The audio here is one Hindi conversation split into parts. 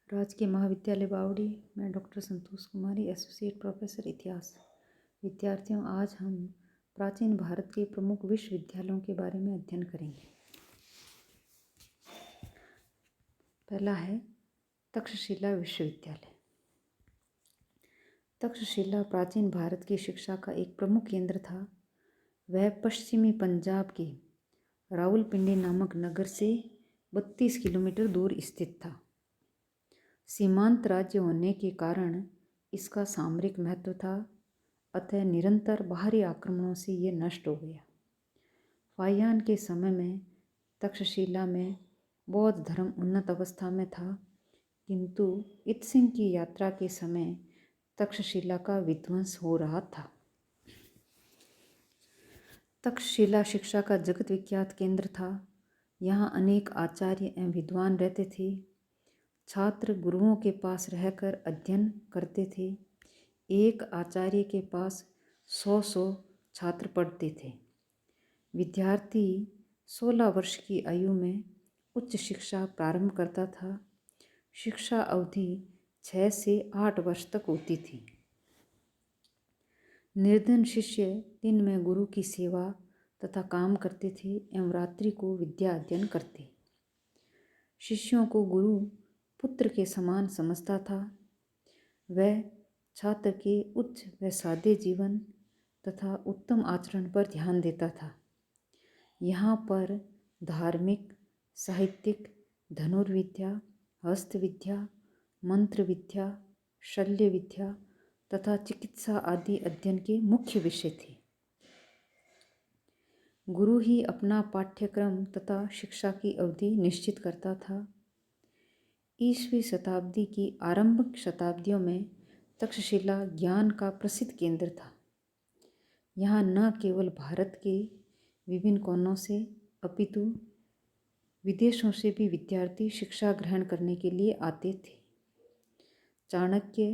राजकीय महाविद्यालय बावड़ी में डॉक्टर संतोष कुमारी, एसोसिएट प्रोफेसर इतिहास। विद्यार्थियों, आज हम प्राचीन भारत के प्रमुख विश्वविद्यालयों के बारे में अध्ययन करेंगे। पहला है तक्षशिला विश्वविद्यालय। तक्षशिला प्राचीन भारत की शिक्षा का एक प्रमुख केंद्र था। वह पश्चिमी पंजाब के रावलपिंडी नामक नगर से 32 किलोमीटर दूर स्थित था। सीमांत राज्य होने के कारण इसका सामरिक महत्व था, अतः निरंतर बाहरी आक्रमणों से ये नष्ट हो गया। फाहियान के समय में तक्षशिला में बौद्ध धर्म उन्नत अवस्था में था, किंतु इत्सिंग की यात्रा के समय तक्षशिला का विध्वंस हो रहा था। तक्षशिला शिक्षा का जगत विख्यात केंद्र था। यहाँ अनेक आचार्य एवं विद्वान रहते थे। छात्र गुरुओं के पास रहकर अध्ययन करते थे। एक आचार्य के पास 100 छात्र पढ़ते थे। विद्यार्थी 16 वर्ष की आयु में उच्च शिक्षा प्रारंभ करता था। शिक्षा अवधि 6 से 8 वर्ष तक होती थी। निर्धन शिष्य दिन में गुरु की सेवा तथा काम करते थे एवं रात्रि को विद्या अध्ययन करते। शिष्यों को गुरु पुत्र के समान समझता था। वह छात्र के उच्च व सादे जीवन तथा उत्तम आचरण पर ध्यान देता था। यहाँ पर धार्मिक, साहित्यिक, धनुर्विद्या, हस्तविद्या, मंत्र विद्या, शल्य विद्या तथा चिकित्सा आदि अध्ययन के मुख्य विषय थे। गुरु ही अपना पाठ्यक्रम तथा शिक्षा की अवधि निश्चित करता था। ईसवीं शताब्दी की आरंभिक शताब्दियों में तक्षशिला ज्ञान का प्रसिद्ध केंद्र था। यहाँ न केवल भारत के विभिन्न कोनों से अपितु विदेशों से भी विद्यार्थी शिक्षा ग्रहण करने के लिए आते थे। चाणक्य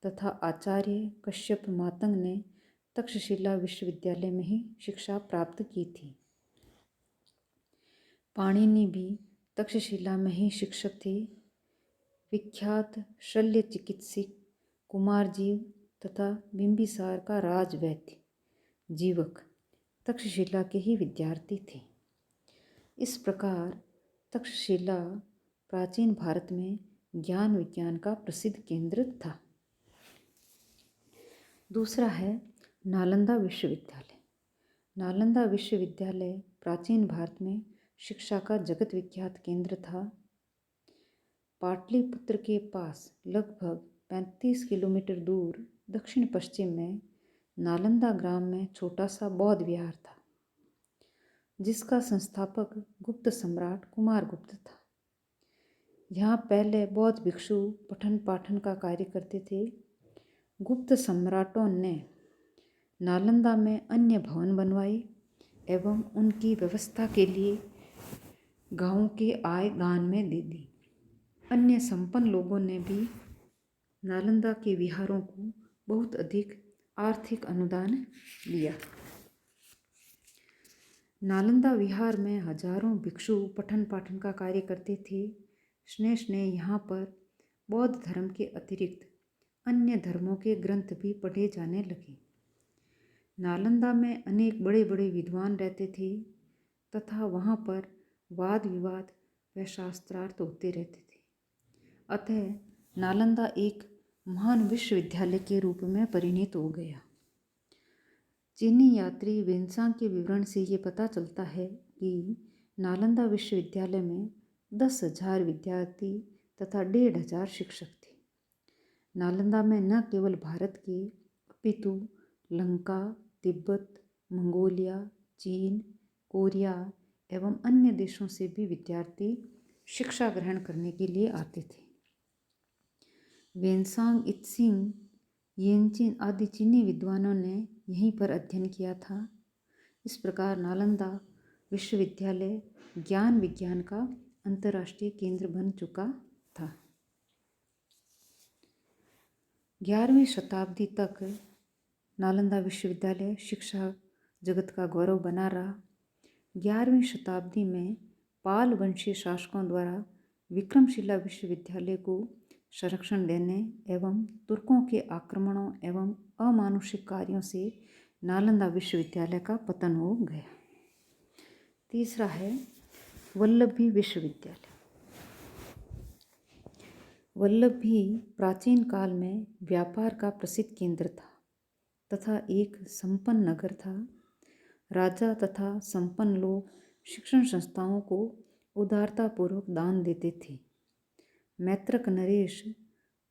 तथा आचार्य कश्यप मातंग ने तक्षशिला विश्वविद्यालय में ही शिक्षा प्राप्त की थी। पाणिनि भी तक्षशिला में ही शिक्षक थे। विख्यात शल्य चिकित्सक कुमारजीव तथा बिंबिसार का राजवैद्य जीवक तक्षशिला के ही विद्यार्थी थे। इस प्रकार तक्षशिला प्राचीन भारत में ज्ञान विज्ञान का प्रसिद्ध केंद्र था। दूसरा है नालंदा विश्वविद्यालय। नालंदा विश्वविद्यालय प्राचीन भारत में शिक्षा का जगत विख्यात केंद्र था। पाटलिपुत्र के पास लगभग 35 किलोमीटर दूर दक्षिण पश्चिम में नालंदा ग्राम में छोटा सा बौद्ध विहार था, जिसका संस्थापक गुप्त सम्राट कुमारगुप्त था। यहाँ पहले बौद्ध भिक्षु पठन पाठन का कार्य करते थे। गुप्त सम्राटों ने नालंदा में अन्य भवन बनवाए एवं उनकी व्यवस्था के लिए गांवों के आय दान में दे दी। अन्य संपन्न लोगों ने भी नालंदा के विहारों को बहुत अधिक आर्थिक अनुदान दिया। नालंदा विहार में हजारों भिक्षु पठन पाठन का कार्य करते थे। स्नेह यहाँ पर बौद्ध धर्म के अतिरिक्त अन्य धर्मों के ग्रंथ भी पढ़े जाने लगे। नालंदा में अनेक बड़े बड़े विद्वान रहते थे तथा वहाँ पर वाद विवाद व शास्त्रार्थ होते रहते थे। अतः नालंदा एक महान विश्वविद्यालय के रूप में परिणित हो गया। चीनी यात्री वेनसांग के विवरण से ये पता चलता है कि नालंदा विश्वविद्यालय में 10,000 विद्यार्थी तथा 1,500 शिक्षक थे। नालंदा में न केवल भारत के अपितु लंका, तिब्बत, मंगोलिया, चीन, कोरिया एवं अन्य देशों से भी विद्यार्थी शिक्षा ग्रहण करने के लिए आते थे। वेनसांग, इत्सिंग, येनचिन आदि चीनी विद्वानों ने यहीं पर अध्ययन किया था। इस प्रकार नालंदा विश्वविद्यालय ज्ञान विज्ञान का अंतर्राष्ट्रीय केंद्र बन चुका था। 11वीं शताब्दी तक नालंदा विश्वविद्यालय शिक्षा जगत का गौरव बना रहा। 11वीं शताब्दी में पाल वंशीय शासकों द्वारा विक्रमशिला विश्वविद्यालय को संरक्षण देने एवं तुर्कों के आक्रमणों एवं अमानुषिक कार्यों से नालंदा विश्वविद्यालय का पतन हो गया। तीसरा है वल्लभी विश्वविद्यालय। वल्लभी प्राचीन काल में व्यापार का प्रसिद्ध केंद्र था तथा एक संपन्न नगर था। राजा तथा संपन्न लोग शिक्षण संस्थाओं को उदारतापूर्वक दान देते थे। मैत्रक नरेश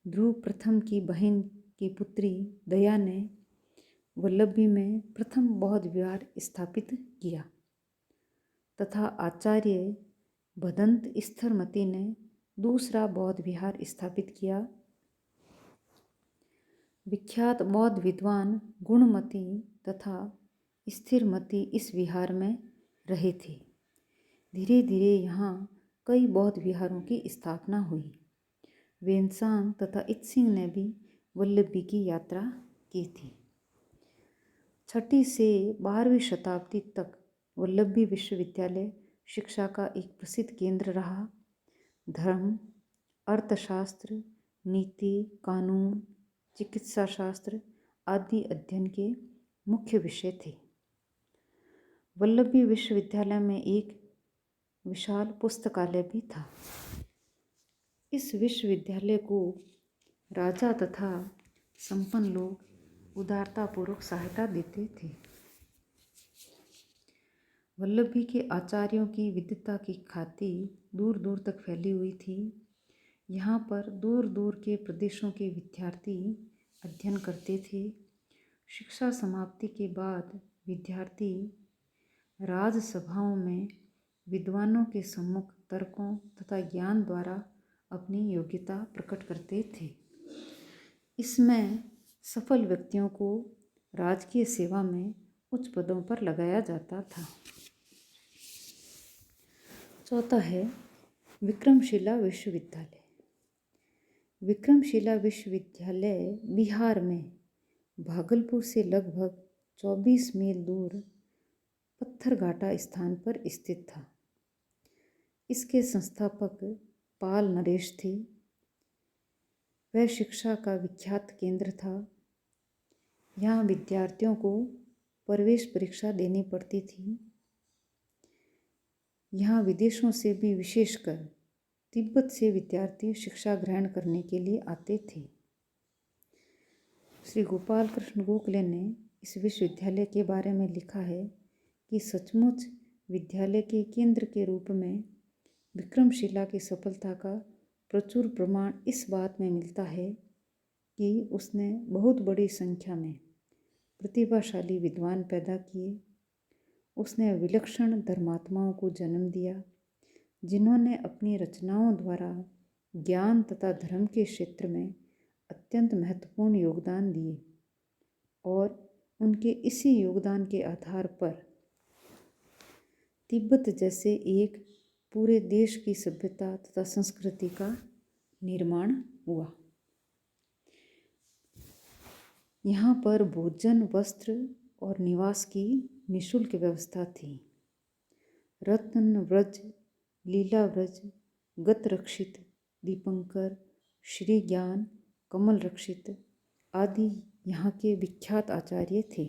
ध्रुव प्रथम की बहन की पुत्री दया ने वल्लभी में प्रथम बौद्ध विहार स्थापित किया तथा आचार्य भदंत स्थरमती ने दूसरा बौद्ध विहार स्थापित किया। विख्यात बौद्ध विद्वान गुणमती तथा स्थिरमती इस विहार में रहे थे। धीरे धीरे यहाँ कई बौद्ध विहारों की स्थापना हुई। वेनसांग तथा इत्सिंग ने भी वल्लभी की यात्रा की थी। 6वीं से 12वीं शताब्दी तक वल्लभी विश्वविद्यालय शिक्षा का एक प्रसिद्ध केंद्र रहा। धर्म, अर्थशास्त्र, नीति, कानून, चिकित्सा शास्त्र आदि अध्ययन के मुख्य विषय थे। वल्लभी विश्वविद्यालय में एक विशाल पुस्तकालय भी था। इस विश्वविद्यालय को राजा तथा संपन्न लोग उदारतापूर्वक सहायता देते थे। वल्लभी के आचार्यों की विद्वता की ख्याति दूर दूर तक फैली हुई थी। यहाँ पर दूर दूर के प्रदेशों के विद्यार्थी अध्ययन करते थे। शिक्षा समाप्ति के बाद विद्यार्थी राजसभाओं में विद्वानों के सम्मुख तर्कों तथा ज्ञान द्वारा अपनी योग्यता प्रकट करते थे। इसमें सफल व्यक्तियों को राजकीय सेवा में उच्च पदों पर लगाया जाता था। चौथा है विक्रमशिला विश्वविद्यालय। विक्रमशिला विश्वविद्यालय बिहार में भागलपुर से लगभग 24 मील दूर पत्थरघाटा स्थान पर स्थित था। इसके संस्थापक पाल नरेश थे। वह शिक्षा का विख्यात केंद्र था। यहाँ विद्यार्थियों को प्रवेश परीक्षा देनी पड़ती थी। यहाँ विदेशों से भी विशेषकर तिब्बत से विद्यार्थी शिक्षा ग्रहण करने के लिए आते थे। श्री गोपाल कृष्ण गोखले ने इस विश्वविद्यालय के बारे में लिखा है कि सचमुच विद्यालय के केंद्र के रूप में विक्रमशिला की सफलता का प्रचुर प्रमाण इस बात में मिलता है कि उसने बहुत बड़ी संख्या में प्रतिभाशाली विद्वान पैदा किए। उसने विलक्षण धर्मात्माओं को जन्म दिया जिन्होंने अपनी रचनाओं द्वारा ज्ञान तथा धर्म के क्षेत्र में अत्यंत महत्वपूर्ण योगदान दिए और उनके इसी योगदान के आधार पर तिब्बत जैसे एक पूरे देश की सभ्यता तथा संस्कृति का निर्माण हुआ। यहाँ पर भोजन, वस्त्र और निवास की निःशुल्क व्यवस्था थी। रत्न व्रज, लीला व्रज, गत रक्षित, दीपंकर, श्री ज्ञान, कमल रक्षित आदि यहाँ के विख्यात आचार्य थे।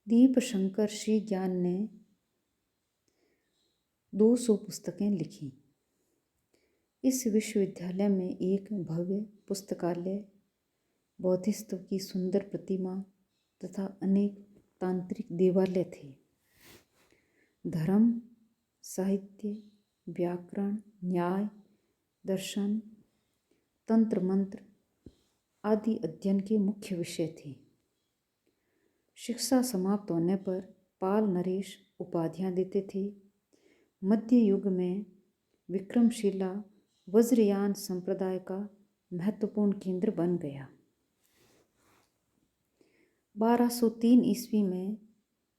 दीपशंकर श्री ज्ञान ने 200 पुस्तकें लिखी। इस विश्वविद्यालय में एक भव्य पुस्तकालय, बोधिसत्व की सुंदर प्रतिमा तथा अनेक तांत्रिक देवालय थे। धर्म, साहित्य, व्याकरण, न्याय, दर्शन, तंत्र मंत्र आदि अध्ययन के मुख्य विषय थे। शिक्षा समाप्त होने पर पाल नरेश उपाधियां देते थे। मध्य युग में विक्रमशिला वज्रयान संप्रदाय का महत्वपूर्ण केंद्र बन गया। 1203 ईस्वी में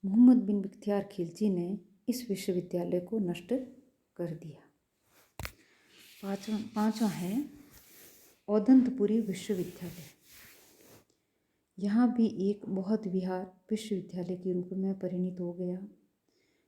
मोहम्मद बिन बख्तियार खिलजी ने इस विश्वविद्यालय को नष्ट कर दिया। पांचवा है औदंतपुरी विश्वविद्यालय। यहाँ भी एक बौद्ध विहार विश्वविद्यालय के रूप में परिणित हो गया।